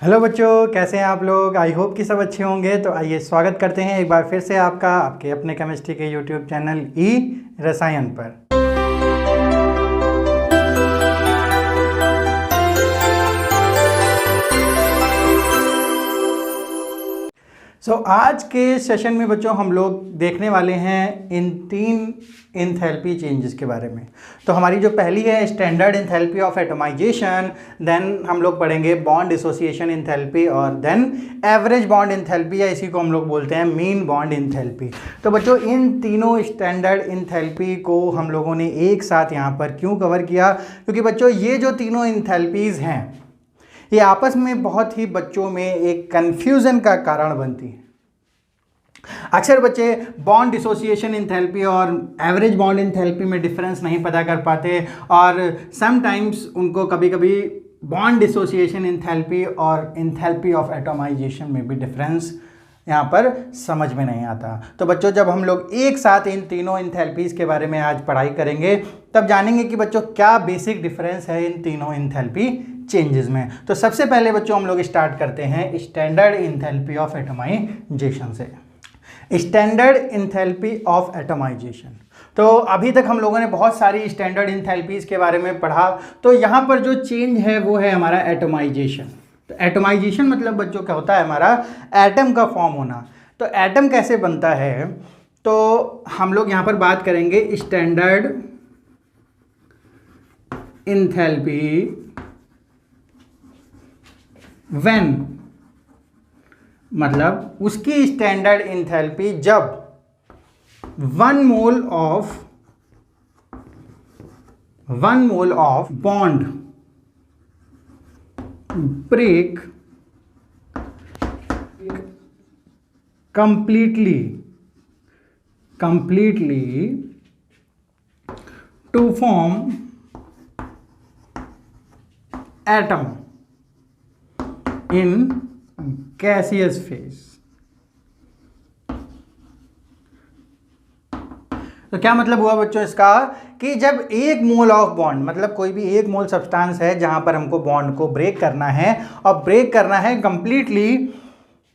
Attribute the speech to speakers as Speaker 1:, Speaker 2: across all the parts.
Speaker 1: Hello बच्चों, कैसे हैं आप लोग। आई होप कि सब अच्छे होंगे। तो आइए स्वागत करते हैं एक बार फिर से आपका आपके अपने केमिस्ट्री के यूट्यूब चैनल ई रसायन पर। आज के सेशन में बच्चों हम लोग देखने वाले हैं इन तीन इंथैल्पी चेंजेस के बारे में। तो हमारी जो पहली है standard enthalpy of atomisation, then हम लोग पढ़ेंगे बॉन्ड डिसोसिएशन इंथैल्पी और देन एवरेज बॉन्ड इंथैल्पी, या इसी को हम लोग बोलते हैं मीन बॉन्ड इंथैल्पी। तो बच्चों इन तीनों स्टैंडर्ड इंथैल्पी को हम लोगों ने एक साथ यहाँ पर क्यों कवर किया, क्योंकि बच्चों ये जो तीनों इंथैल्पीज़ हैं ये आपस में बहुत ही बच्चों में एक कन्फ्यूज़न का कारण बनती है। अक्सर बच्चे बॉन्ड डिसोसिएशन इंथैल्पी और एवरेज बॉन्ड इंथैल्पी में डिफरेंस नहीं पता कर पाते, और समटाइम्स उनको कभी कभी बॉन्ड डिसोसिएशन इंथैल्पी और इंथैल्पी ऑफ एटमाइजेशन में भी डिफरेंस यहाँ पर समझ में नहीं आता। तो बच्चों जब हम लोग एक साथ इन तीनों इंथैल्पीज़ के बारे में आज पढ़ाई करेंगे तब जानेंगे कि बच्चों क्या बेसिक डिफरेंस है इन तीनों इंथैल्पी चेंजेस में। तो सबसे पहले बच्चों हम लोग स्टार्ट करते हैं स्टैंडर्ड इंथैल्पी ऑफ एटमाइजेशन से। स्टैंडर्ड इंथैल्पी ऑफ एटमाइजेशन, तो अभी तक हम लोगों ने बहुत सारी स्टैंडर्ड इंथैल्पीज़ के बारे में पढ़ा। तो यहाँ पर जो चेंज है वो है हमारा एटमाइजेशन। तो एटमाइजेशन मतलब बच्चों क्या होता है, हमारा एटम का फॉर्म होना। तो एटम कैसे बनता है, तो हम लोग यहाँ पर बात करेंगे स्टैंडर्ड इंथैल्पी व्हेन, मतलब उसकी स्टैंडर्ड इंथैल्पी जब 1 mole of bond break completely to form atom in gaseous phase। तो क्या मतलब हुआ बच्चों इसका, कि जब 1 मोल ऑफ बॉन्ड, मतलब कोई भी 1 मोल सब्सटेंस है जहां पर हमको बॉन्ड को ब्रेक करना है, और ब्रेक करना है कंप्लीटली,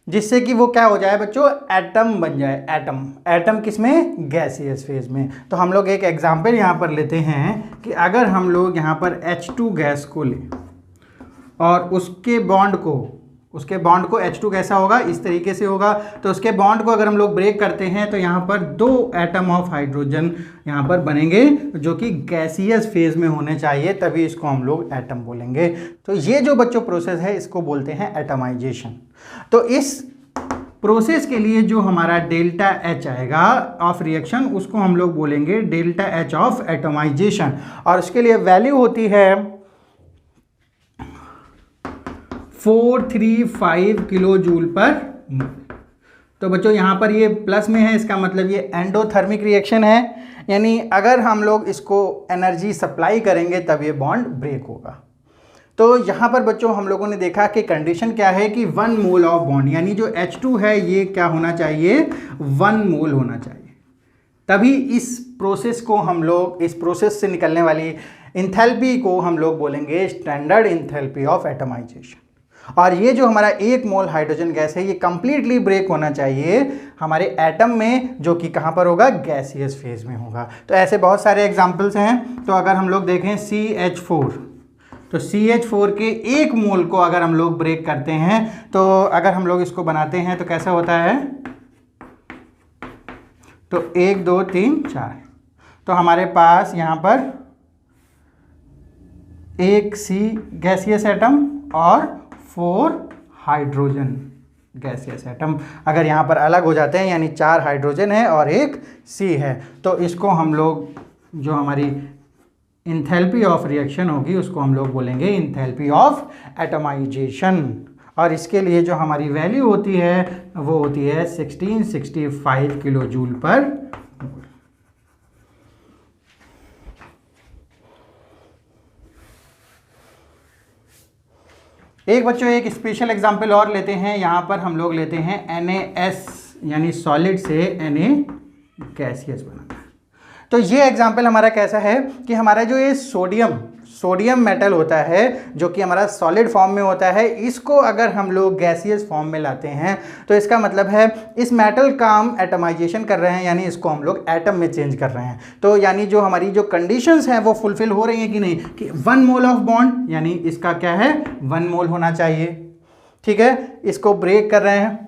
Speaker 1: जिससे कि वो क्या हो जाए बच्चों, एटम बन जाए। एटम किसमें, गैसियस फेज में। तो हम लोग एक एग्जांपल यहाँ पर लेते हैं कि अगर हम लोग यहाँ पर H2 गैस को लें और उसके बॉन्ड को H2 कैसा होगा, इस तरीके से होगा। तो उसके बॉन्ड को अगर हम लोग ब्रेक करते हैं तो यहाँ पर 2 एटम ऑफ हाइड्रोजन यहाँ पर बनेंगे, जो कि गैसियस फेज में होने चाहिए, तभी इसको हम लोग एटम बोलेंगे। तो ये जो बच्चों प्रोसेस है इसको बोलते हैं एटमाइजेशन। तो इस प्रोसेस के लिए जो हमारा डेल्टा H आएगा ऑफ रिएक्शन, उसको हम लोग बोलेंगे डेल्टा H ऑफ एटमाइजेशन, और उसके लिए वैल्यू होती है 435 किलो जूल पर। तो बच्चों यहाँ पर ये प्लस में है, इसका मतलब ये एंडोथर्मिक रिएक्शन है, यानी अगर हम लोग इसको एनर्जी सप्लाई करेंगे तब ये बॉन्ड ब्रेक होगा। तो यहाँ पर बच्चों हम लोगों ने देखा कि कंडीशन क्या है कि 1 मोल ऑफ बॉन्ड, यानी जो H2 है ये क्या होना चाहिए, 1 मोल होना चाहिए, तभी इस प्रोसेस को हम लोग, इस प्रोसेस से निकलने वाली इंथैल्पी को हम लोग बोलेंगे स्टैंडर्ड इंथैल्पी ऑफ एटमाइजेशन। और ये जो हमारा 1 मोल हाइड्रोजन गैस है ये कंप्लीटली ब्रेक होना चाहिए हमारे एटम में, जो कि कहाँ पर होगा, गैसियस फेज में होगा। तो ऐसे बहुत सारे एग्जांपल्स हैं। तो अगर हम लोग देखें CH4, तो CH4 के 1 मोल को अगर हम लोग ब्रेक करते हैं, तो अगर हम लोग इसको बनाते हैं तो कैसा होता है, तो 1 2 3 4, तो हमारे पास यहाँ पर 1 C गैसियस एटम और 4 हाइड्रोजन गैसियस एटम अगर यहाँ पर अलग हो जाते हैं, यानी 4 हाइड्रोजन है और 1 C है, तो इसको हम लोग, जो हमारी इंथैल्पी ऑफ रिएक्शन होगी उसको हम लोग बोलेंगे इंथैल्पी ऑफ एटमाइजेशन। और इसके लिए जो हमारी वैल्यू होती है वो होती है 1665 किलो जूल पर। एक बच्चों एक स्पेशल एग्जांपल और लेते हैं। यहाँ पर हम लोग लेते हैं NaS, यानी सॉलिड से Na गैसियस बनाना है। तो ये एग्जांपल हमारा कैसा है कि हमारा जो ये सोडियम मेटल होता है जो कि हमारा सॉलिड फॉर्म में होता है, इसको अगर हम लोग गैसियस फॉर्म में लाते हैं तो इसका मतलब है इस मेटल का हम एटमाइजेशन कर रहे हैं, यानी इसको हम लोग एटम में चेंज कर रहे हैं। तो यानी जो हमारी जो कंडीशंस हैं वो फुलफिल हो रही हैं कि नहीं, कि 1 मोल ऑफ बॉन्ड, यानी इसका क्या है 1 मोल होना चाहिए, ठीक है। इसको ब्रेक कर रहे हैं,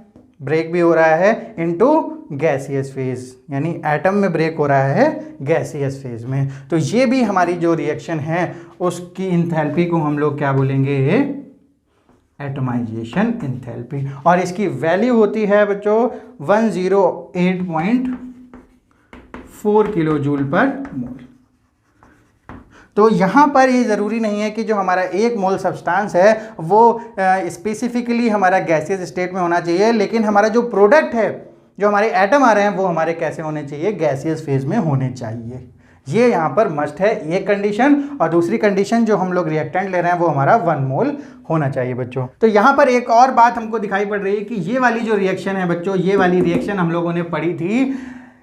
Speaker 1: ब्रेक भी हो रहा है इनटू गैसियस फेज, यानी एटम में ब्रेक हो रहा है गैसियस फेज में। तो ये भी हमारी जो रिएक्शन है उसकी इंथैल्पी को हम लोग क्या बोलेंगे, एटमाइजेशन इंथैल्पी, और इसकी वैल्यू होती है बच्चों 108.4 किलो जूल पर मोल। तो यहाँ पर ये ज़रूरी नहीं है कि जो हमारा 1 मोल सब्सटेंस है वो स्पेसिफिकली हमारा गैसियस स्टेट में होना चाहिए, लेकिन हमारा जो प्रोडक्ट है, जो हमारे एटम आ रहे हैं वो हमारे कैसे होने चाहिए, गैसियस फेज में होने चाहिए। ये यहाँ पर मस्ट है एक कंडीशन, और दूसरी कंडीशन जो हम लोग रिएक्टेंट ले रहे हैं वो हमारा 1 मोल होना चाहिए बच्चों। तो यहाँ पर एक और बात हमको दिखाई पड़ रही है कि ये वाली जो रिएक्शन है बच्चों, ये वाली रिएक्शन हम लोगों ने पढ़ी थी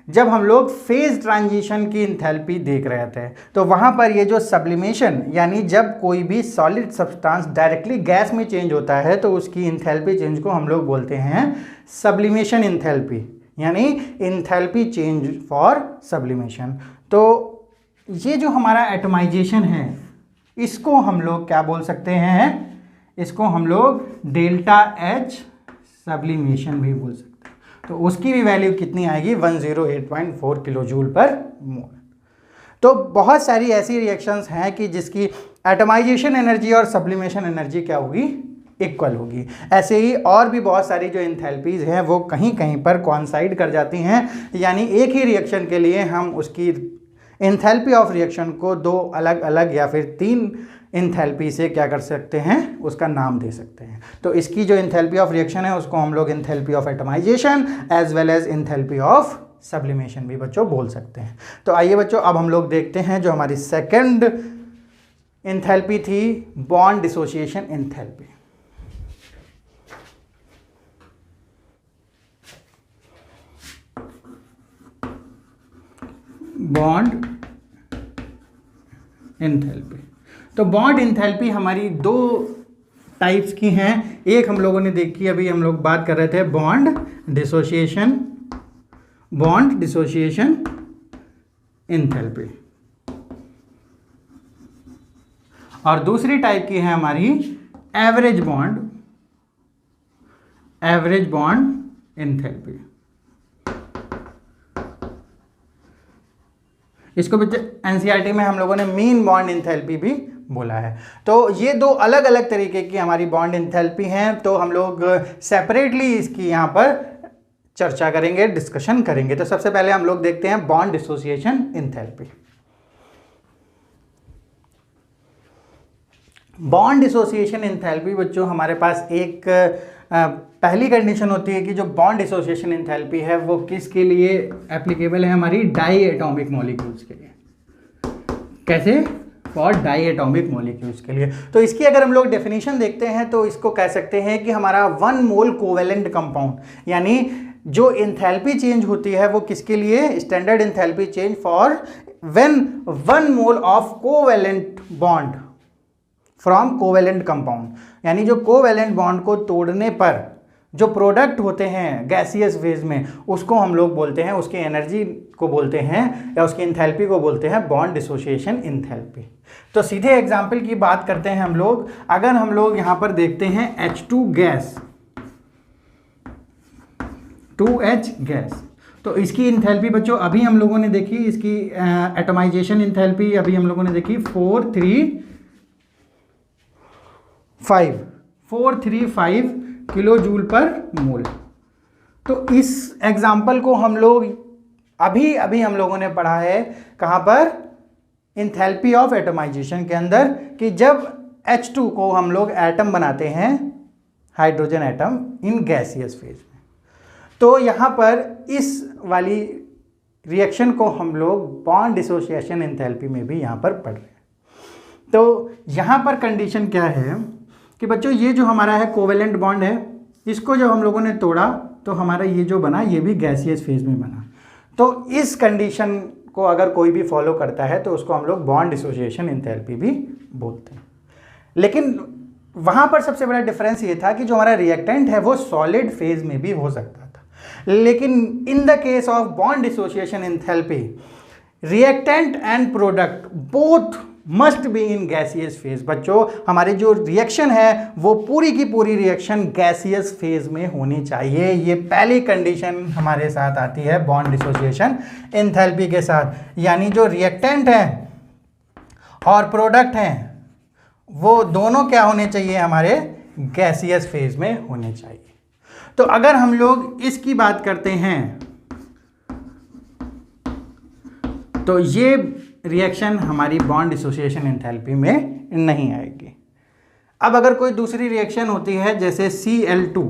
Speaker 1: जब हम लोग फेज ट्रांजिशन की इंथैल्पी देख रहे थे। तो वहाँ पर ये जो सब्लिमेशन, यानी जब कोई भी सॉलिड सब्सटेंस डायरेक्टली गैस में चेंज होता है तो उसकी इंथैल्पी चेंज को हम लोग बोलते हैं सब्लिमेशन इंथैल्पी, यानी इंथैल्पी चेंज फॉर सब्लिमेशन। तो ये जो हमारा एटमाइजेशन है इसको हम लोग क्या बोल सकते हैं, इसको हम लोग डेल्टा एच सब्लिमेशन भी बोल सकते हैं। तो उसकी भी वैल्यू कितनी आएगी, 108.4 किलो जूल पर मोल। तो बहुत सारी ऐसी रिएक्शंस हैं कि जिसकी एटमाइजेशन एनर्जी और सब्लिमेशन एनर्जी क्या होगी, इक्वल होगी। ऐसे ही और भी बहुत सारी जो इंथैल्पीज हैं वो कहीं कहीं पर कॉइंसाइड कर जाती हैं, यानी एक ही रिएक्शन के लिए हम उसकी इंथैल्पी ऑफ रिएक्शन को 2 अलग अलग या फिर 3 इंथैल्पी से क्या कर सकते हैं, उसका नाम दे सकते हैं। तो इसकी जो इंथैल्पी ऑफ रिएक्शन है उसको हम लोग enthalpy of atomisation as well as enthalpy of sublimation भी बच्चों बोल सकते हैं। तो आइए बच्चों अब हम लोग देखते हैं जो हमारी सेकंड इंथैल्पी थी, bond dissociation enthalpy. Bond enthalpy, तो बॉन्ड इंथैल्पी हमारी 2 टाइप्स की हैं। एक हम लोगों ने देखी, अभी हम लोग बात कर रहे थे बॉन्ड डिसोसिएशन इंथैल्पी, और दूसरी टाइप की है हमारी एवरेज बॉन्ड इंथैल्पी। इसको एनसीईआरटी में हम लोगों ने मीन बॉन्ड इंथैल्पी भी बोला है। तो ये 2 अलग अलग तरीके की हमारी बॉन्ड इंथैल्पी हैं, तो हम लोग सेपरेटली इसकी यहाँ पर चर्चा करेंगे, डिस्कशन करेंगे। तो सबसे पहले हम लोग देखते हैं bond dissociation enthalpy. Bond dissociation enthalpy बच्चों हमारे पास एक पहली कंडीशन होती है कि जो बॉन्ड डिसोसिएशन इंथैल्पी है वो किसके लिए एप्लीकेबल है, हमारी डाई एटॉमिक मॉलिक्यूल्स के लिए। कैसे, फॉर डाई एटॉमिक मॉलिक्यूल्स के लिए। तो इसकी अगर हम लोग डेफिनेशन देखते हैं तो इसको कह सकते हैं कि हमारा 1 मोल कोवेलेंट कंपाउंड, यानी जो इंथैल्पी चेंज होती है वो किसके लिए, standard enthalpy change for when 1 mole of covalent bond from covalent compound, यानी जो कोवेलेंट बॉन्ड को तोड़ने पर जो प्रोडक्ट होते हैं गैसियस फेज में उसको हम लोग बोलते हैं, उसकी एनर्जी को बोलते हैं या उसकी इंथैल्पी को बोलते हैं बॉन्ड डिसोसिएशन इंथैल्पी। तो सीधे एग्जाम्पल की बात करते हैं हम लोग। अगर हम लोग यहाँ पर देखते हैं H2 गैस, 2H गैस, तो इसकी इंथैल्पी बच्चों अभी हम लोगों ने देखी, इसकी एटमाइजेशन इंथैल्पी अभी हम लोगों ने देखी 435 किलो जूल पर मोल। तो इस एग्जाम्पल को हम लोग अभी हम लोगों ने पढ़ा है कहाँ पर, इंथैल्पी ऑफ एटमाइजेशन के अंदर, कि जब H2 को हम लोग एटम बनाते हैं, hydrogen atom in gaseous phase में। तो यहाँ पर इस वाली रिएक्शन को हम लोग बॉन्ड डिसोसिएशन इंथैल्पी में भी यहाँ पर पढ़ रहे हैं। तो यहाँ पर कंडीशन क्या है कि बच्चों ये जो हमारा है कोवेलेंट बॉन्ड है, इसको जब हम लोगों ने तोड़ा तो हमारा ये जो बना ये भी गैसियस फेज में बना। तो इस कंडीशन को अगर कोई भी फॉलो करता है तो उसको हम लोग बॉन्ड डिसोसिएशन एंथैल्पी भी बोलते हैं। लेकिन वहाँ पर सबसे बड़ा डिफरेंस ये था कि जो हमारा रिएक्टेंट है वो सॉलिड फेज में भी हो सकता था, लेकिन in the case of bond dissociation enthalpy reactant and product both must be in gaseous phase. बच्चों, हमारी जो रिएक्शन है वो पूरी की पूरी रिएक्शन गैसियस फेज में होनी चाहिए। ये पहली कंडीशन हमारे साथ आती है बॉन्ड डिसोसिएशन एंथैल्पी के साथ, यानी जो रिएक्टेंट है और प्रोडक्ट हैं वो दोनों क्या होने चाहिए, हमारे गैसियस फेज में होने चाहिए। तो अगर हम लोग इसकी बात करते हैं तो ये रिएक्शन हमारी बॉन्ड डिसोसिएशन एंथैल्पी में नहीं आएगी। अब अगर कोई दूसरी रिएक्शन होती है जैसे Cl2,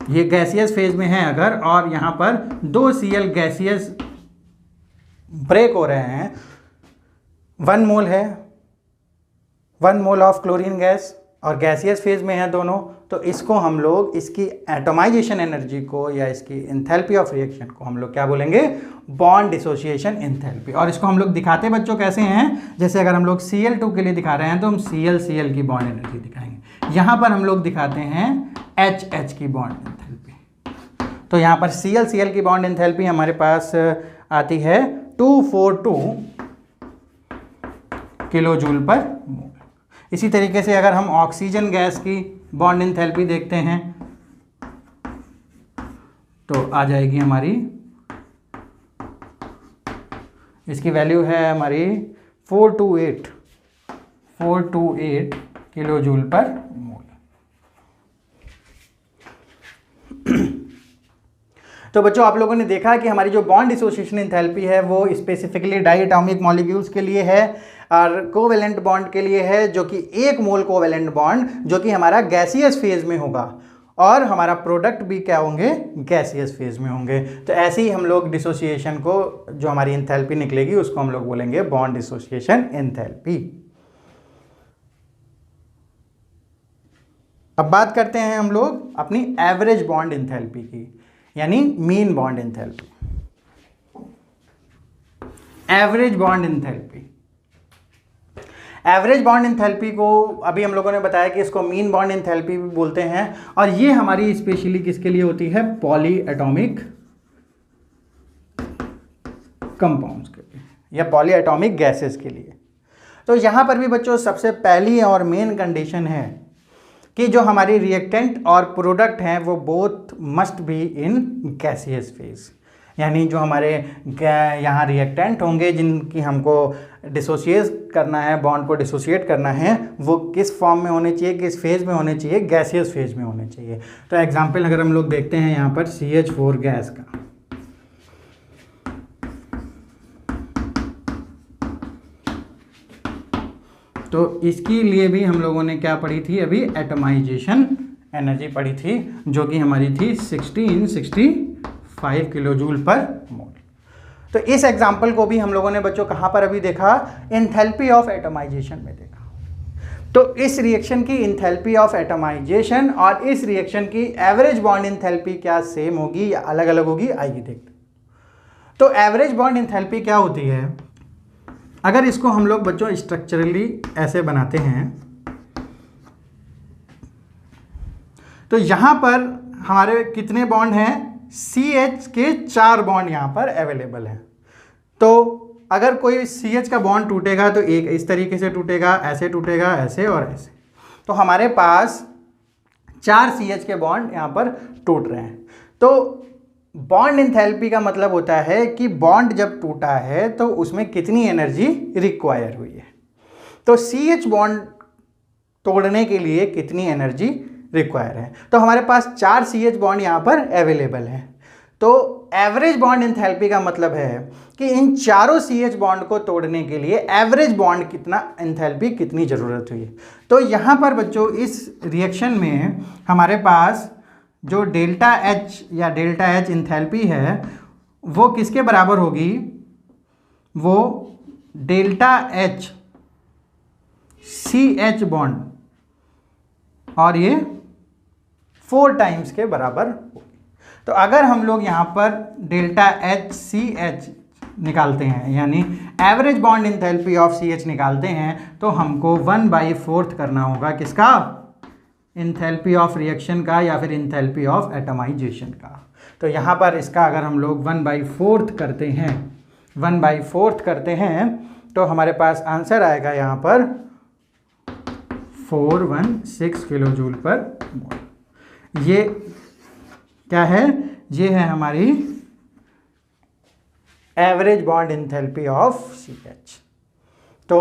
Speaker 1: ये गैसियस फेज में है अगर, और यहां पर 2 Cl गैसियस ब्रेक हो रहे हैं, 1 मोल है, 1 मोल ऑफ क्लोरीन गैस और गैसियस फेज में है दोनों, तो इसको हम लोग इसकी एटोमाइजेशन एनर्जी को या इसकी एंथैल्पी ऑफ रिएक्शन को हम लोग क्या बोलेंगे, बॉन्ड डिसोसिएशन एंथैल्पी। और इसको हम लोग दिखाते बच्चों कैसे हैं, जैसे अगर हम लोग Cl2 के लिए दिखा रहे हैं तो हम Cl की बॉन्ड एनर्जी दिखाएंगे। यहाँ पर हम लोग दिखाते हैं H की बॉन्ड एंथैल्पी। तो यहाँ पर Cl की बॉन्ड एंथैल्पी हमारे पास आती है 242 किलो जूल पर मोल। इसी तरीके से अगर हम ऑक्सीजन गैस की बॉन्ड एंथैल्पी देखते हैं तो आ जाएगी हमारी, इसकी वैल्यू है हमारी 428 किलो जूल पर मोल। तो बच्चों, आप लोगों ने देखा कि हमारी जो बॉन्ड डिसोसिएशन एंथैल्पी है वो स्पेसिफिकली डाइएटॉमिक मॉलिक्यूल्स के लिए है और कोवेलेंट बॉन्ड के लिए है, जो कि 1 मोल कोवेलेंट बॉन्ड जो कि हमारा गैसियस फेज में होगा, और हमारा प्रोडक्ट भी क्या होंगे, गैसियस फेज में होंगे। तो ऐसे ही हम लोग डिसोसिएशन को, जो हमारी एंथैल्पी निकलेगी उसको हम लोग बोलेंगे बॉन्ड डिसोसिएशन एंथैल्पी। अब बात करते हैं हम लोग अपनी एवरेज बॉन्ड एंथैल्पी की, यानी mean bond enthalpy. Average bond enthalpy, average bond enthalpy को अभी हम लोगों ने बताया कि इसको मीन बॉन्ड एंथैल्पी भी बोलते हैं, और ये हमारी स्पेशली किसके लिए होती है, पॉली एटॉमिक कंपाउंड्स के लिए या पॉली एटॉमिक गैसेस के लिए। तो यहां पर भी बच्चों सबसे पहली और मेन कंडीशन है कि जो हमारी रिएक्टेंट और प्रोडक्ट हैं वो both must be in gaseous phase, यानी जो हमारे यहाँ रिएक्टेंट होंगे जिनकी हमको डिसोसिएट करना है, बॉन्ड को डिसोसिएट करना है, वो किस फॉर्म में होने चाहिए, किस फेज में होने चाहिए, गैसियस फेज में होने चाहिए। तो एग्जांपल अगर हम लोग देखते हैं यहाँ पर CH4 गैस का, तो इसके लिए भी हम लोगों ने क्या पढ़ी थी अभी, एटमाइजेशन एनर्जी पढ़ी थी, जो कि हमारी थी 1665 किलो जूल पर मोल। तो इस एग्जाम्पल को भी हम लोगों ने बच्चों कहाँ पर अभी देखा, एंथैल्पी ऑफ एटमाइजेशन में देखा। तो इस रिएक्शन की एंथैल्पी ऑफ एटमाइजेशन और इस रिएक्शन की एवरेज बॉन्ड एंथैल्पी क्या सेम होगी या अलग अलग होगी, आइए देखते। तो एवरेज बॉन्ड एंथैल्पी क्या होती है, अगर इसको हम लोग बच्चों स्ट्रक्चरली ऐसे बनाते हैं तो यहाँ पर हमारे कितने बॉन्ड हैं, CH के 4 बॉन्ड यहाँ पर अवेलेबल हैं। तो अगर कोई CH का बॉन्ड टूटेगा तो एक इस तरीके से टूटेगा, ऐसे टूटेगा, ऐसे और ऐसे। तो हमारे पास 4 CH के बॉन्ड यहाँ पर टूट रहे हैं। तो बॉन्ड एंथैल्पी का मतलब होता है कि बॉन्ड जब टूटा है तो उसमें कितनी एनर्जी रिक्वायर हुई है। तो CH बॉन्ड तोड़ने के लिए कितनी एनर्जी रिक्वायर है, तो हमारे पास 4 CH बॉन्ड यहाँ पर अवेलेबल हैं। तो एवरेज बॉन्ड एंथैल्पी का मतलब है कि इन चारों CH बॉन्ड को तोड़ने के लिए एवरेज बॉन्ड कितना एंथैल्पी कितनी ज़रूरत हुई है। तो यहाँ पर बच्चों इस रिएक्शन में हमारे पास जो डेल्टा H या डेल्टा H एंथैल्पी है वो किसके बराबर होगी, वो डेल्टा H CH बॉन्ड और ये 4 टाइम्स के बराबर होगी। तो अगर हम लोग यहाँ पर डेल्टा एच सी एच निकालते हैं, यानी average bond enthalpy of C H निकालते हैं, तो हमको 1/4 करना होगा किसका, इंथैल्पी ऑफ रिएक्शन का या फिर इंथैल्पी ऑफ एटमाइजेशन का। तो यहाँ पर इसका अगर हम लोग 1/4 करते हैं, 1/4 करते हैं, तो हमारे पास आंसर आएगा यहाँ पर 416 किलो जूल पर मोल। ये क्या है, ये है हमारी average bond enthalpy of C H. तो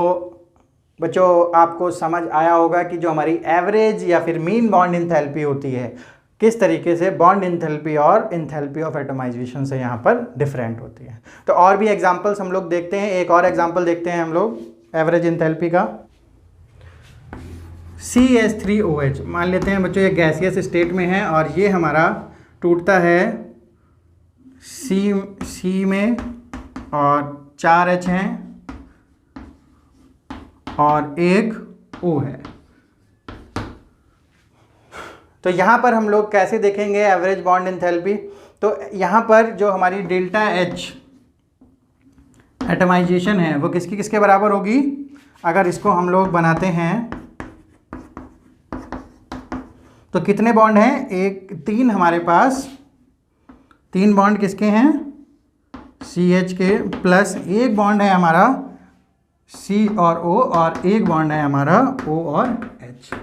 Speaker 1: बच्चों आपको समझ आया होगा कि जो हमारी एवरेज या फिर मीन बॉन्ड इंथैल्पी होती है, किस तरीके से बॉन्ड इंथैल्पी और इंथैल्पी ऑफ एटमाइजेशन से यहाँ पर डिफरेंट होती है। तो और भी एग्जांपल्स हम लोग देखते हैं। एक और एग्जांपल देखते हैं हम लोग एवरेज इंथैल्पी का। CH3OH मान लेते हैं बच्चों, ये गैसियस स्टेट में है और ये हमारा टूटता है C में और 4 H हैं और एक O है। तो यहाँ पर हम लोग कैसे देखेंगे एवरेज बॉन्ड इंथैल्पी। तो यहाँ पर जो हमारी डेल्टा H एटमाइजेशन है वो किसकी किसके बराबर होगी, अगर इसको हम लोग बनाते हैं तो कितने बॉन्ड हैं, 3 हमारे पास, 3 बॉन्ड किसके हैं, CH के, प्लस एक बॉन्ड है हमारा C और O और एक बॉन्ड है हमारा O और H।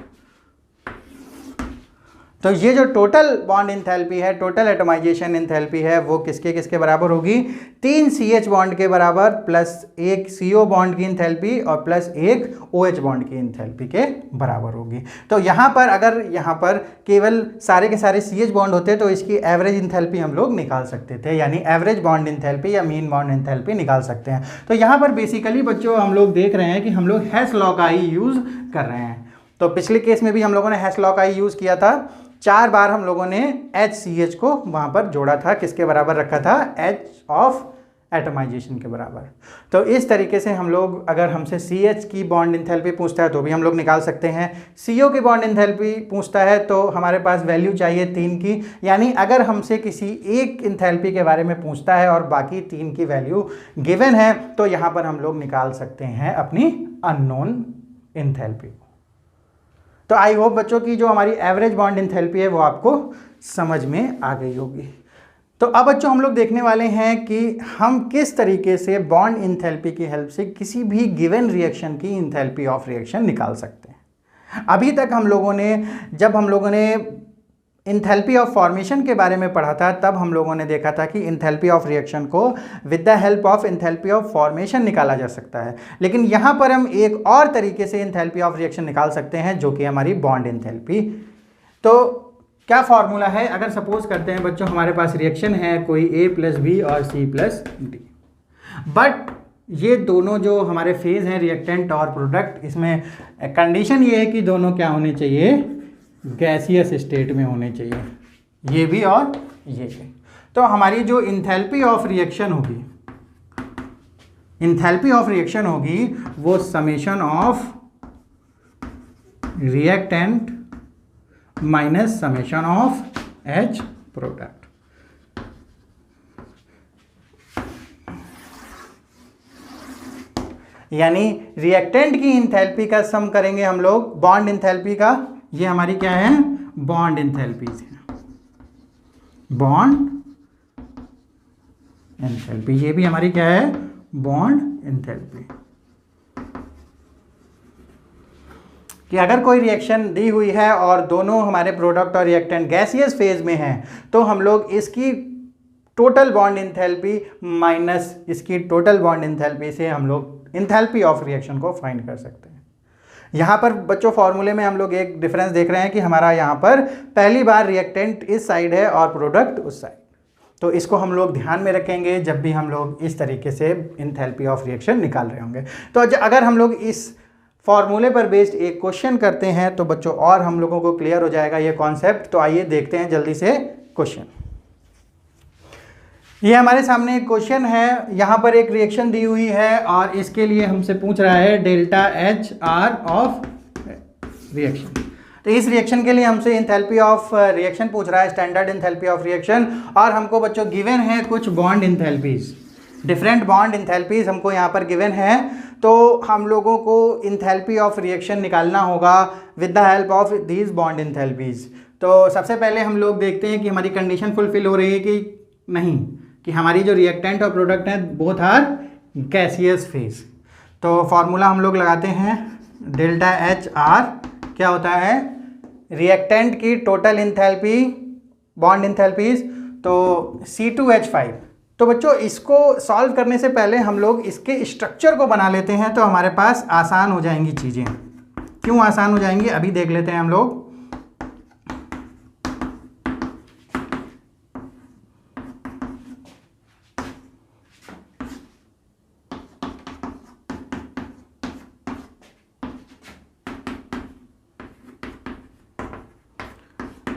Speaker 1: तो ये जो टोटल बॉन्ड इंथैल्पी है, टोटल एटमाइजेशन इंथैल्पी है, वो किसके किसके बराबर होगी, 3 CH बॉन्ड के बराबर प्लस एक CO बॉन्ड की इंथैल्पी और प्लस एक OH बॉन्ड की इंथैल्पी के बराबर होगी। तो यहाँ पर अगर यहाँ पर केवल सारे के सारे CH बॉन्ड होते तो इसकी एवरेज इंथैल्पी हम लोग निकाल सकते थे, यानी एवरेज बॉन्ड इंथैल्पी या मीन बॉन्ड इंथैल्पी निकाल सकते हैं। तो यहाँ पर बेसिकली बच्चों हम लोग देख रहे हैं कि हम लोग हेस लॉ का ही यूज़ कर रहे हैं। तो पिछले केस में भी हम लोगों ने हेस लॉ का ही यूज़ किया था, 4 बार हम लोगों ने HCH को वहाँ पर जोड़ा था, किसके बराबर रखा था, H ऑफ एटमाइजेशन के बराबर। तो इस तरीके से हम लोग, अगर हमसे CH की बॉन्ड इंथैल्पी पूछता है तो भी हम लोग निकाल सकते हैं। CO की बॉन्ड इंथैल्पी पूछता है तो हमारे पास वैल्यू चाहिए 3 की, यानी अगर हमसे किसी एक इंथैल्पी के बारे में पूछता है और बाकी 3 की वैल्यू गिवन है तो यहाँ पर हम लोग निकाल सकते हैं अपनी अननोन इंथैल्पी। तो आई होप बच्चों की जो हमारी एवरेज बॉन्ड इंथैल्पी है वो आपको समझ में आ गई होगी। तो अब बच्चों हम लोग देखने वाले हैं कि हम किस तरीके से बॉन्ड इंथैल्पी की हेल्प से किसी भी गिवन रिएक्शन की इंथैल्पी ऑफ रिएक्शन निकाल सकते हैं। अभी तक जब हम लोगों ने इंथैल्पी ऑफ फॉर्मेशन के बारे में पढ़ा था, तब हम लोगों ने देखा था कि इंथैल्पी ऑफ रिएक्शन को with the help of enthalpy of formation निकाला जा सकता है। लेकिन यहाँ पर हम एक और तरीके से इंथैल्पी ऑफ रिएक्शन निकाल सकते हैं, जो कि हमारी बॉन्ड इंथैल्पी। तो क्या फॉर्मूला है, अगर सपोज करते हैं बच्चों हमारे पास रिएक्शन है कोई A + B और C + D, बट ये दोनों जो हमारे फेज हैं रिएक्टेंट और प्रोडक्ट, इसमें कंडीशन ये है कि दोनों क्या होने चाहिए, गैसियस स्टेट में होने चाहिए, ये भी और ये भी। तो हमारी जो इंथैल्पी ऑफ रिएक्शन होगी वो summation of reactant minus summation of H product. यानी रिएक्टेंट की इंथैल्पी का सम करेंगे हम लोग बॉन्ड इंथैल्पी का। ये हमारी क्या है, बॉन्ड इंथैल्पीज है, बॉन्ड इंथैल्पी। ये भी हमारी क्या है, बॉन्ड इंथैल्पी। कि अगर कोई रिएक्शन दी हुई है और दोनों हमारे प्रोडक्ट और रिएक्टेंट गैसियस फेज में हैं, तो हम लोग इसकी टोटल बॉन्ड इंथैल्पी माइनस इसकी टोटल बॉन्ड इंथैल्पी से हम लोग इंथैल्पी ऑफ रिएक्शन को फाइंड कर सकते हैं। यहाँ पर बच्चों फॉर्मूले में हम लोग एक डिफरेंस देख रहे हैं कि हमारा यहाँ पर पहली बार रिएक्टेंट इस साइड है और प्रोडक्ट उस साइड। तो इसको हम लोग ध्यान में रखेंगे जब भी हम लोग इस तरीके से इंथैल्पी ऑफ रिएक्शन निकाल रहे होंगे। तो अगर हम लोग इस फॉर्मूले पर बेस्ड एक क्वेश्चन करते हैं तो बच्चों और हम लोगों को क्लियर हो जाएगा ये कॉन्सेप्ट। तो आइए देखते हैं जल्दी से क्वेश्चन। ये हमारे सामने एक क्वेश्चन है, यहाँ पर एक रिएक्शन दी हुई है और इसके लिए हमसे पूछ रहा है delta H R of reaction. तो इस रिएक्शन के लिए हमसे इंथैल्पी ऑफ रिएक्शन पूछ रहा है, स्टैंडर्ड इंथैल्पी ऑफ रिएक्शन, और हमको बच्चों गिवन है कुछ bond enthalpies, different bond enthalpies हमको यहाँ पर गिवन है। तो हम लोगों को इंथैल्पी ऑफ रिएक्शन निकालना होगा with the help of these bond enthalpies. तो सबसे पहले हम लोग देखते हैं कि हमारी कंडीशन फुलफिल हो रही है कि नहीं, कि हमारी जो रिएक्टेंट और प्रोडक्ट है बोथ आर गैसियस फेज। तो फॉर्मूला हम लोग लगाते हैं डेल्टा एच आर, क्या होता है रिएक्टेंट की टोटल इंथैल्पी बॉन्ड इंथैल्पीज, तो C2H5। तो बच्चों इसको सॉल्व करने से पहले हम लोग इसके स्ट्रक्चर को बना लेते हैं, तो हमारे पास आसान हो जाएंगी चीज़ें। क्यों आसान हो जाएंगी अभी देख लेते हैं हम लोग।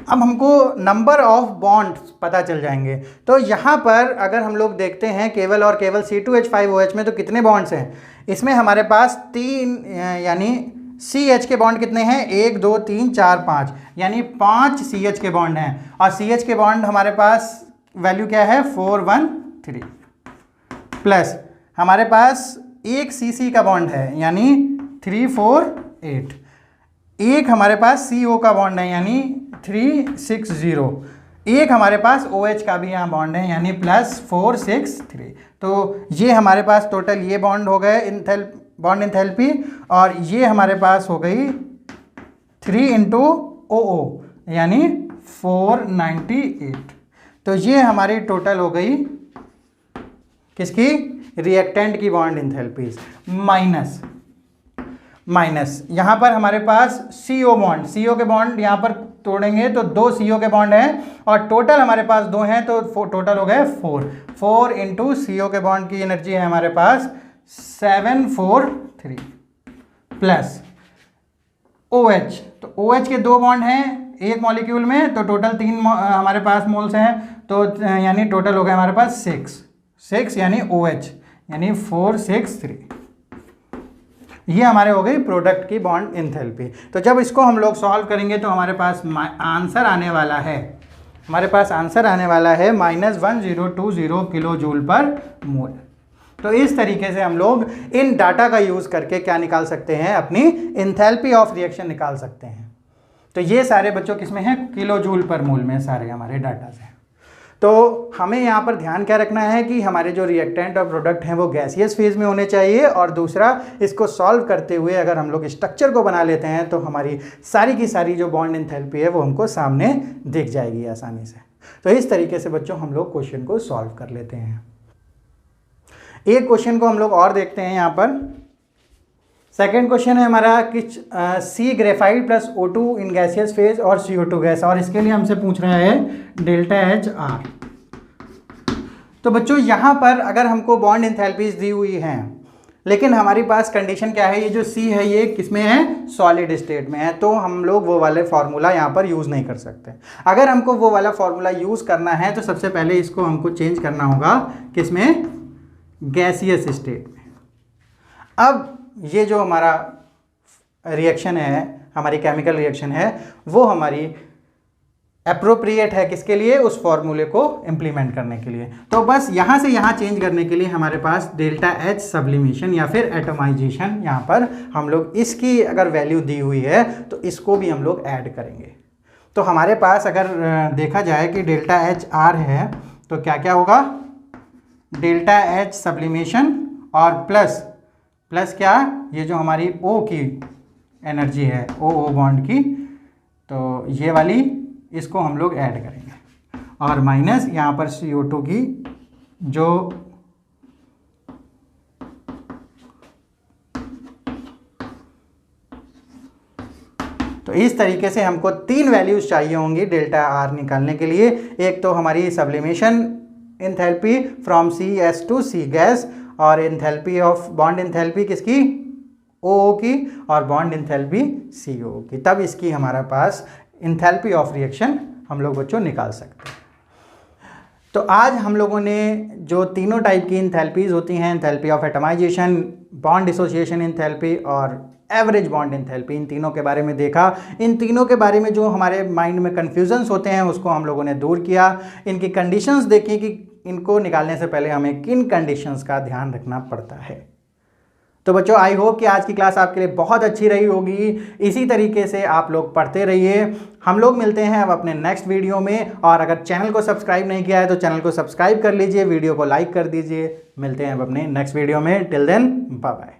Speaker 1: अब हमको नंबर ऑफ बॉन्ड्स पता चल जाएंगे। तो यहाँ पर अगर हम लोग देखते हैं केवल और केवल C2H5OH में तो कितने बॉन्ड्स हैं, इसमें हमारे पास 3 यानी CH के बॉन्ड कितने हैं, 1 2 3 4 5, यानी 5 CH के बॉन्ड हैं। और CH के बॉन्ड हमारे पास वैल्यू क्या है 4 1 3, प्लस हमारे पास एक CC का बॉन्ड है यानी 3 4 8, एक हमारे पास CO का बॉन्ड है यानी 3 6 0, एक हमारे पास OH का भी यहाँ बॉन्ड है यानी +4 6 3। तो ये हमारे पास टोटल ये बॉन्ड हो गए बॉन्ड इंथैल्पी, और ये हमारे पास हो गई 3 × OO यानी 498। तो ये हमारी टोटल हो गई किसकी, रिएक्टेंट की बॉन्ड इंथैल्पीज, माइनस यहाँ पर हमारे पास CO बॉन्ड, CO के बॉन्ड यहाँ पर तोड़ेंगे तो 2 CO के बॉन्ड हैं और टोटल हमारे पास 2 हैं, तो टोटल हो गए 4 × CO के बॉन्ड की एनर्जी है हमारे पास 743, प्लस OH, तो OH के 2 बॉन्ड हैं एक मॉलिक्यूल में, तो टोटल 3 हमारे पास मोल्स हैं, तो यानी टोटल हो गया हमारे पास 6 यानी OH यानी 4 6 3। ये हमारे हो गई प्रोडक्ट की बॉन्ड इंथैल्पी। तो जब इसको हम लोग सॉल्व करेंगे तो हमारे पास आंसर आने वाला है, -1020 किलो जूल पर मोल। तो इस तरीके से हम लोग इन डाटा का यूज़ करके क्या निकाल सकते हैं, अपनी इंथैल्पी ऑफ रिएक्शन निकाल सकते हैं। तो ये सारे बच्चों किसमें हैं, किलो जूल पर मोल में सारे हमारे डाटा से। तो हमें यहाँ पर ध्यान क्या रखना है कि हमारे जो रिएक्टेंट और प्रोडक्ट हैं वो गैसियस फेज में होने चाहिए, और दूसरा इसको सॉल्व करते हुए अगर हम लोग स्ट्रक्चर को बना लेते हैं तो हमारी सारी की सारी जो बॉन्ड इंथैल्पी है वो हमको सामने दिख जाएगी आसानी से। तो इस तरीके से बच्चों हम लोग क्वेश्चन को सॉल्व कर लेते हैं। एक क्वेश्चन को हम लोग और देखते हैं यहाँ पर। सेकेंड क्वेश्चन है हमारा कि C graphite plus O2 in gaseous phase और CO2 गैस, और इसके लिए हमसे पूछ रहा है डेल्टा एच आर। तो बच्चों यहाँ पर अगर हमको बॉन्ड इंथैल्पीज दी हुई हैं, लेकिन हमारी पास कंडीशन क्या है, ये जो C है ये किसमें है, सॉलिड स्टेट में है, तो हम लोग वो वाले फार्मूला यहाँ पर यूज़ नहीं कर सकते। अगर हमको वो वाला फार्मूला यूज़ करना है तो सबसे पहले इसको हमको चेंज करना होगा किसमें, गैसियस स्टेट में। अब ये जो हमारा रिएक्शन है, हमारी केमिकल रिएक्शन है, वो हमारी एप्रोप्रिएट है किसके लिए, उस फॉर्मूले को इम्प्लीमेंट करने के लिए। तो बस यहाँ से यहाँ चेंज करने के लिए हमारे पास डेल्टा एच सब्लिमेशन या फिर एटोमाइजेशन, यहाँ पर हम लोग इसकी अगर वैल्यू दी हुई है तो इसको भी हम लोग ऐड करेंगे। तो हमारे पास अगर देखा जाए कि डेल्टा एच आर है तो क्या क्या होगा, डेल्टा एच सब्लिमेशन और प्लस क्या, ये जो हमारी O की एनर्जी है OO बॉन्ड की, तो ये वाली इसको हम लोग ऐड करेंगे, और माइनस यहाँ पर CO2 की जो तो इस तरीके से हमको 3 वैल्यूज चाहिए होंगी डेल्टा आर निकालने के लिए। एक तो हमारी sublimation enthalpy from CS to C गैस, और इंथैल्पी ऑफ बॉन्ड इंथैल्पी किसकी, OO की, और बॉन्ड इंथैल्पी CO की, तब इसकी हमारे पास इंथैल्पी ऑफ रिएक्शन हम लोग बच्चों निकाल सकते हैं। तो आज हम लोगों ने जो तीनों टाइप की इंथैल्पीज होती हैं, enthalpy of atomisation, bond dissociation enthalpy और एवरेज बॉन्ड एंथैल्पी, इन तीनों के बारे में देखा। इन तीनों के बारे में जो हमारे माइंड में कन्फ्यूजन्स होते हैं उसको हम लोगों ने दूर किया। इनकी कंडीशंस देखी कि इनको निकालने से पहले हमें किन कंडीशंस का ध्यान रखना पड़ता है। तो बच्चों, आई होप कि आज की क्लास आपके लिए बहुत अच्छी रही होगी। इसी तरीके से आप लोग पढ़ते रहिए। हम लोग मिलते हैं अब अपने नेक्स्ट वीडियो में, और अगर चैनल को सब्सक्राइब नहीं किया है तो चैनल को सब्सक्राइब कर लीजिए, वीडियो को लाइक कर दीजिए। मिलते हैं अब अपने नेक्स्ट वीडियो में। Till then, bye bye.